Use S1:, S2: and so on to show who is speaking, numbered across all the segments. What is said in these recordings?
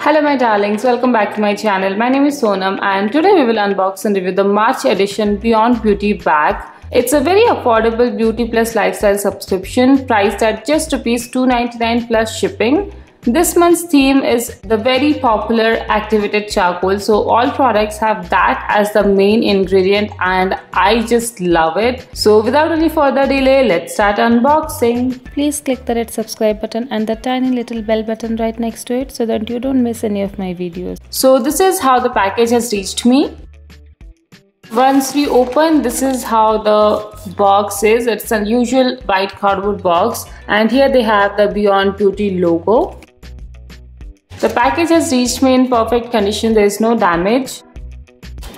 S1: Hello my darlings, welcome back to my channel. My name is Sonam and today we will unbox and review the March edition Beyond Beauty bag. It's a very affordable beauty plus lifestyle subscription priced at just Rs 299 plus shipping. This month's theme is the very popular activated charcoal, so all products have that as the main ingredient and I just love it. So without any further delay, let's start unboxing.
S2: Please click the red subscribe button and the tiny little bell button right next to it so that you don't miss any of my videos.
S1: So this is how the package has reached me. Once we open, this is how the box is. It's a usual white cardboard box and here they have the Beyond Beauty logo. The package has reached me in perfect condition, there is no damage.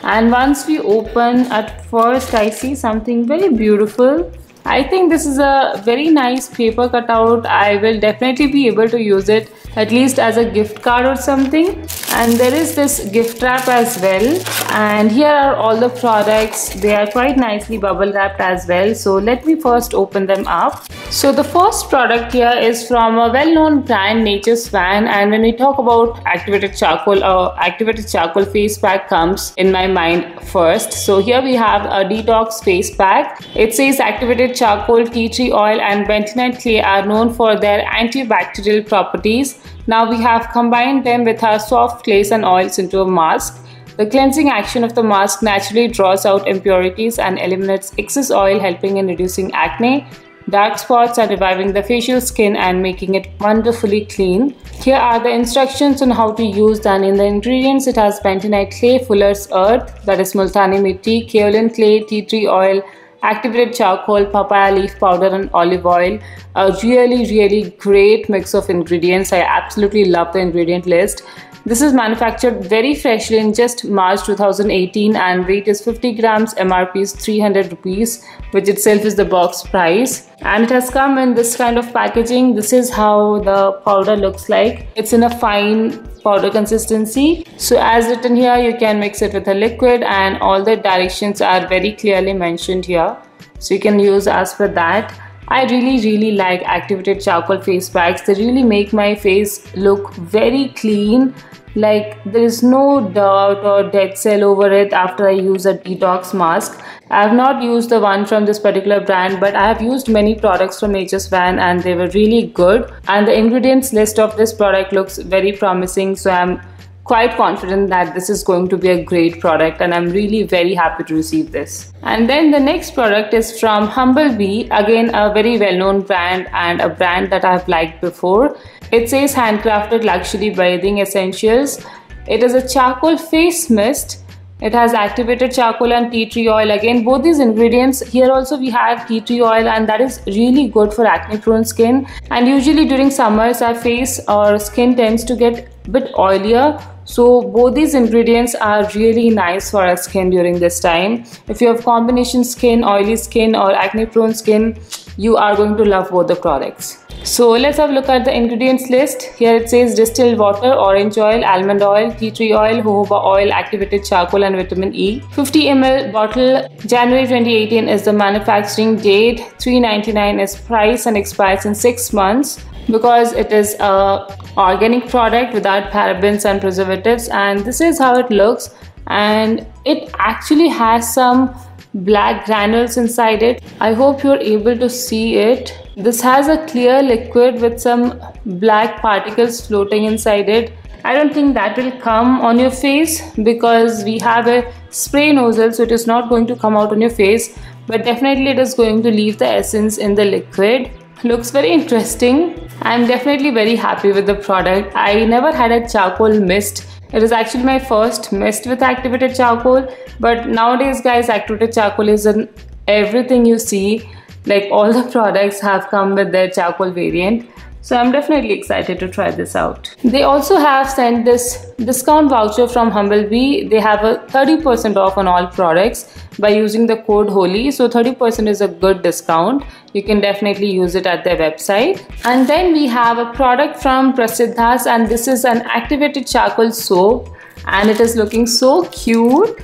S1: And once we open, at first I see something very beautiful. I think this is a very nice paper cutout. I will definitely be able to use it at least as a gift card or something. And there is this gift wrap as well. And here are all the products. They are quite nicely bubble wrapped as well. So let me first open them up. So the first product here is from a well-known brand, Nature's Van. And when we talk about activated charcoal face pack comes in my mind first. So here we have a detox face pack. It says activated charcoal, tea tree oil and bentonite clay are known for their antibacterial properties. Now we have combined them with our soft clays and oils into a mask. The cleansing action of the mask naturally draws out impurities and eliminates excess oil, helping in reducing acne, dark spots and reviving the facial skin and making it wonderfully clean. Here are the instructions on how to use them. In the ingredients, it has bentonite clay, fuller's earth, that is multani mitti, kaolin clay, tea tree oil, activated charcoal, papaya leaf powder and olive oil. A really great mix of ingredients. I absolutely love the ingredient list. This is manufactured very freshly in just March 2018 and weight is 50 grams, MRP is 300 rupees, which itself is the box price. And it has come in this kind of packaging. This is how the powder looks like. It's in a fine powder consistency. So as written here, you can mix it with a liquid and all the directions are very clearly mentioned here. So you can use as per that. I really like activated charcoal face packs. They really make my face look very clean. Like there is no dirt or dead cell over it after I use a detox mask. I have not used the one from this particular brand, but I have used many products from Nature's Van and they were really good. And the ingredients list of this product looks very promising, so I'm quite confident that this is going to be a great product and I'm really very happy to receive this. And then the next product is from Humblebee, again a very well-known brand and a brand that I have liked before. It says handcrafted luxury bathing essentials. It is a charcoal face mist. It has activated charcoal and tea tree oil. Again, both these ingredients, here also we have tea tree oil and that is really good for acne prone skin. And usually during summers our face or skin tends to get a bit oilier. So both these ingredients are really nice for our skin during this time. If you have combination skin, oily skin or acne prone skin, you are going to love both the products. So let's have a look at the ingredients list. Here it says distilled water, orange oil, almond oil, tea tree oil, jojoba oil, activated charcoal and vitamin E. 50 ml bottle. January 2018 is the manufacturing date. $3.99 is price and expires in 6 months. Because it is a organic product without parabens and preservatives, and this is how it looks. And it actually has some black granules inside it. I hope you're able to see it. This has a clear liquid with some black particles floating inside it. I don't think that will come on your face because we have a spray nozzle, so it is not going to come out on your face, but definitely it is going to leave the essence in the liquid. Looks very interesting. I'm definitely very happy with the product. I never had a charcoal mist. It is actually my first mist with activated charcoal, but nowadays guys, activated charcoal is in everything you see. Like all the products have come with their charcoal variant. So I'm definitely excited to try this out. They also have sent this discount voucher from Humblebee. They have a 30% off on all products by using the code HOLY. So 30% is a good discount. You can definitely use it at their website. And then we have a product from Prasiddhas and this is an activated charcoal soap and it is looking so cute.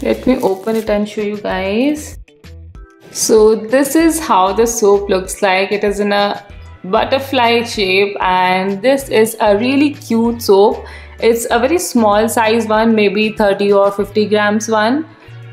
S1: Let me open it and show you guys. So this is how the soap looks like. It is in a butterfly shape, and this is a really cute soap. It's a very small size one, maybe 30 or 50 grams one,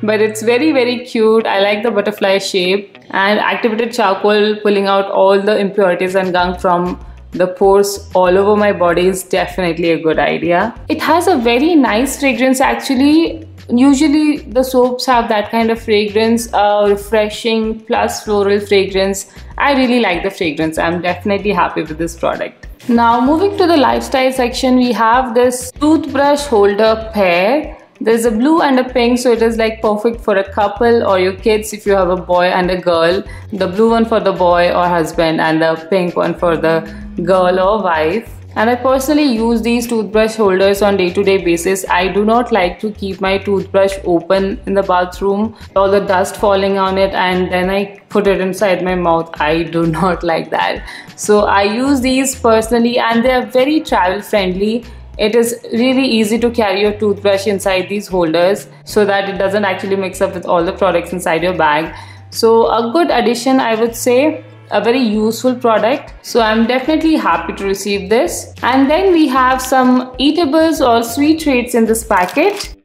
S1: but it's very cute. I like the butterfly shape, and activated charcoal pulling out all the impurities and gunk from the pores all over my body is definitely a good idea. It has a very nice fragrance actually. Usually the soaps have that kind of fragrance, refreshing plus floral fragrance. I really like the fragrance. I'm definitely happy with this product. Now moving to the lifestyle section, we have this toothbrush holder pair. There's a blue and a pink, so it is like perfect for a couple or your kids if you have a boy and a girl. The blue one for the boy or husband and the pink one for the girl or wife. And I personally use these toothbrush holders on day-to-day basis. I do not like to keep my toothbrush open in the bathroom, all the dust falling on it, and then I put it inside my mouth. I do not like that. So I use these personally, and they are very travel friendly. It is really easy to carry your toothbrush inside these holders so that it doesn't actually mix up with all the products inside your bag. So a good addition, I would say. A very useful product, so I'm definitely happy to receive this. And then we have some eatables or sweet treats in this packet.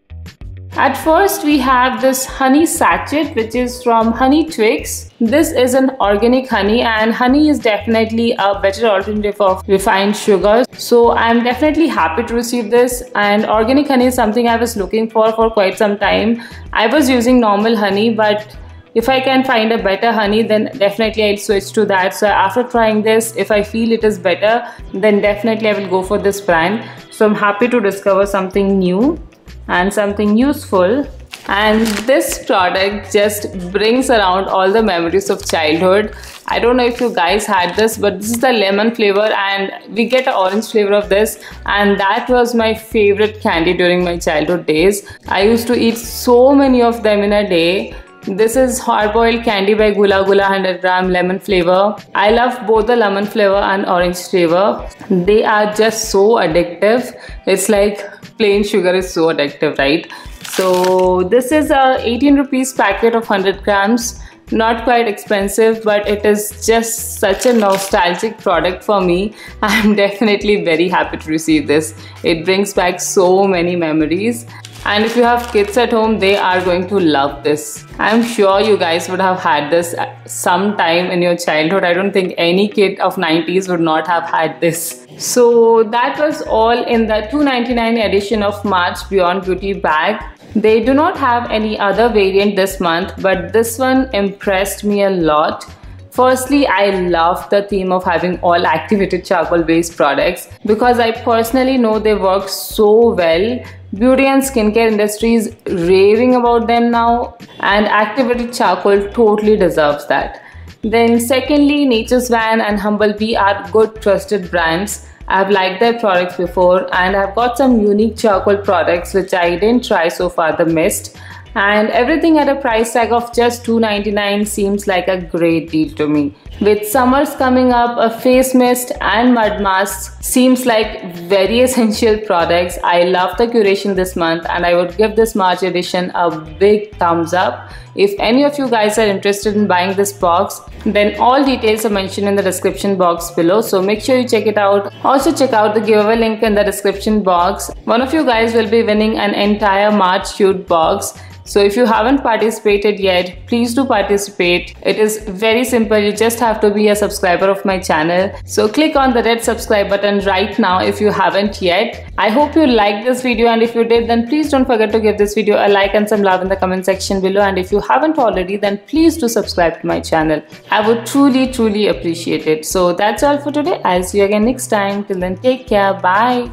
S1: At first we have this honey sachet, which is from Honey Twix. This is an organic honey, and honey is definitely a better alternative of refined sugar, so I'm definitely happy to receive this. And organic honey is something I was looking for quite some time. I was using normal honey, but if I can find a better honey, then definitely I'll switch to that. So after trying this, if I feel it is better, then definitely I will go for this brand. So I'm happy to discover something new and something useful. And this product just brings around all the memories of childhood. I don't know if you guys had this, but this is the lemon flavor, and we get an orange flavor of this, and that was my favorite candy during my childhood days. I used to eat so many of them in a day. This is hard-boiled candy by Gula Gula 100 gram lemon flavor. I love both the lemon flavor and orange flavor. They are just so addictive. It's like plain sugar is so addictive, right? So this is a 18 rupees packet of 100 grams. Not quite expensive, but it is just such a nostalgic product for me. I'm definitely very happy to receive this. It brings back so many memories. And if you have kids at home, they are going to love this. I'm sure you guys would have had this sometime in your childhood. I don't think any kid of 90s would not have had this. So that was all in the 299 edition of March Beyond Beauty bag. They do not have any other variant this month, but this one impressed me a lot. Firstly, I love the theme of having all activated charcoal based products because I personally know they work so well. Beauty and skincare industry is raving about them now, and activated charcoal totally deserves that. Then secondly, Nature's Van and Humblebee are good trusted brands. I've liked their products before, and I've got some unique charcoal products which I didn't try so far, the mist. And everything at a price tag of just $2.99 seems like a great deal to me. With summers coming up, a face mist and mud mask seems like very essential products. I love the curation this month, and I would give this March edition a big thumbs up. If any of you guys are interested in buying this box, then all details are mentioned in the description box below, so make sure you check it out. Also check out the giveaway link in the description box. One of you guys will be winning an entire March Shoot box. So if you haven't participated yet, please do participate. It is very simple. You just have to be a subscriber of my channel. So click on the red subscribe button right now if you haven't yet. I hope you liked this video, and if you did, then please don't forget to give this video a like and some love in the comment section below. And if you haven't already, then please do subscribe to my channel. I would truly appreciate it. So that's all for today. I'll see you again next time. Till then, take care. Bye.